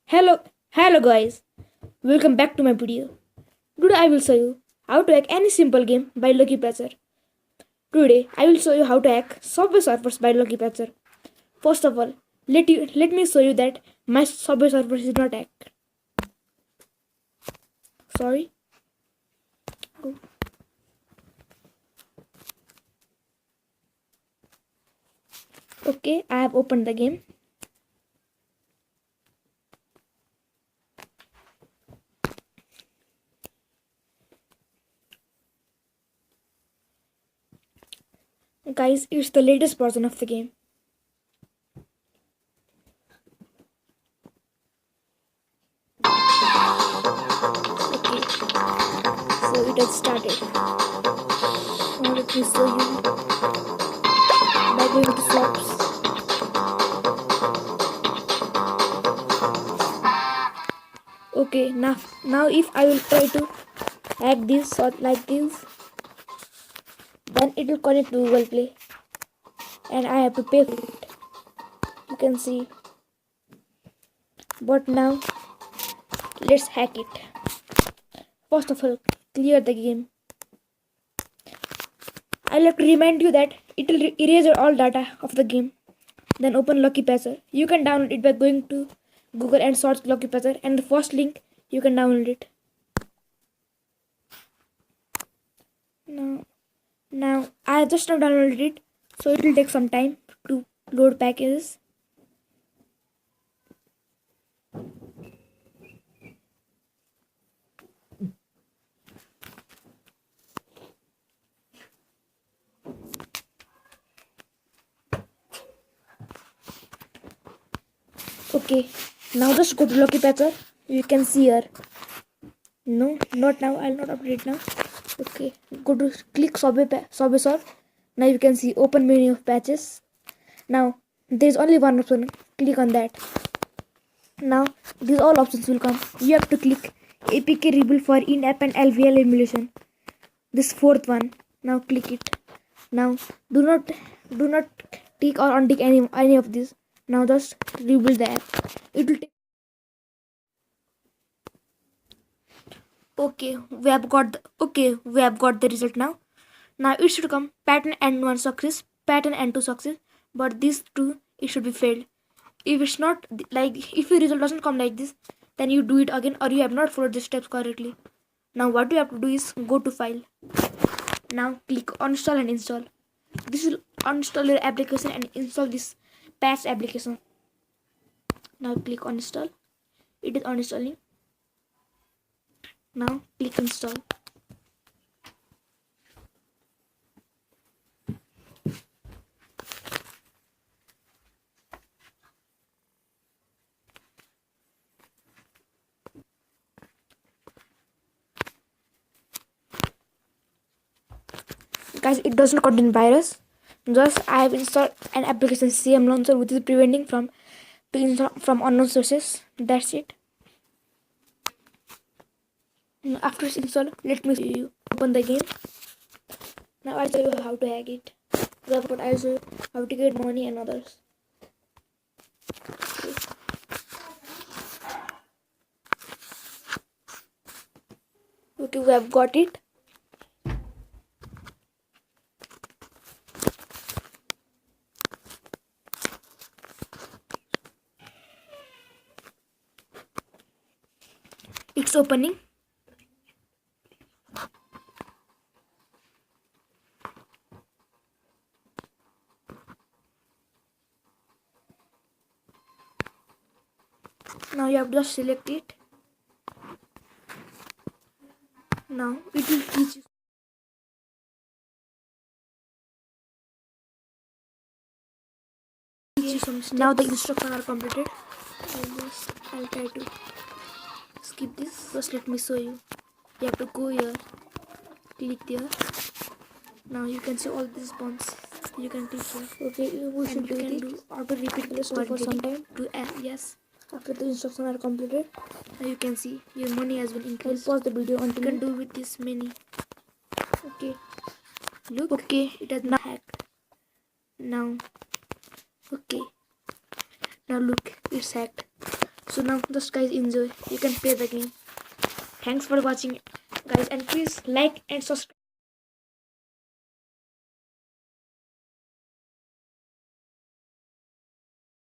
Hello, hello guys. Welcome back to my video. Today I will show you how to hack any simple game by Lucky Patcher. Today I will show you how to hack Subway Surfers by Lucky Patcher. First of all, let me show you that my Subway Surfers is not hacked. Sorry. Okay, I have opened the game. Guys, it's the latest version of the game. Okay, so it has started. Now let me show you by going to slots. Okay, now if I will try to hack this sort like this, then it will connect to Google Play and I have to pay for it. You can see. But now let's hack it. First of all, clear the game. I'll have to remind you that it will erase all data of the game. Then open Lucky Patcher. You can download it by going to Google and search Lucky Patcher, and the first link you can download it. Now I just now downloaded it, so it will take some time to load packages. Okay, now just go to Lucky Patcher. You can see here. No, not now. I'll not update now. Okay, go to click Subway Surf. Now you can see open menu of patches. Now there's only one option. Click on that. Now these all options will come. You have to click APK rebuild for in-app and LVL emulation. This fourth one. Now click it. Now do not tick or untick any of these. Now just rebuild the app. It will take. Okay, we have got the result now. Now it should come pattern N1 success, pattern N2 success, but these two it should be failed. If it's not like, if your result doesn't come like this, then you do it again or you have not followed the steps correctly. Now what you have to do is go to file. Now click uninstall and install. This will uninstall your application and install this patch application. Now click uninstall. It is uninstalling. Now click install. Guys, it doesn't contain virus. Just I have installed an application CM Launcher, which is preventing from unknown sources. That's it. After it's installed, let me show you. Open the game. Now I'll show you how to hack it. But I'll show you how to get money and others. Okay, we have got it. It's opening. Now you have to just select it. Now it will teach you some steps. Now the instructions are completed. I'll try to skip this. First let me show you. You have to go here, click there. Now you can see all these bonds. You can click here. Okay, we should do auto repeat this for some time. Yes. After the instructions are completed, now you can see your money has been increased. I'll pause the video until you can do with this many. Okay. Look. Okay, it has not hacked. Now. Okay. Now look, it's hacked. So now just guys enjoy. You can play the game. Thanks for watching guys, and please like and subscribe.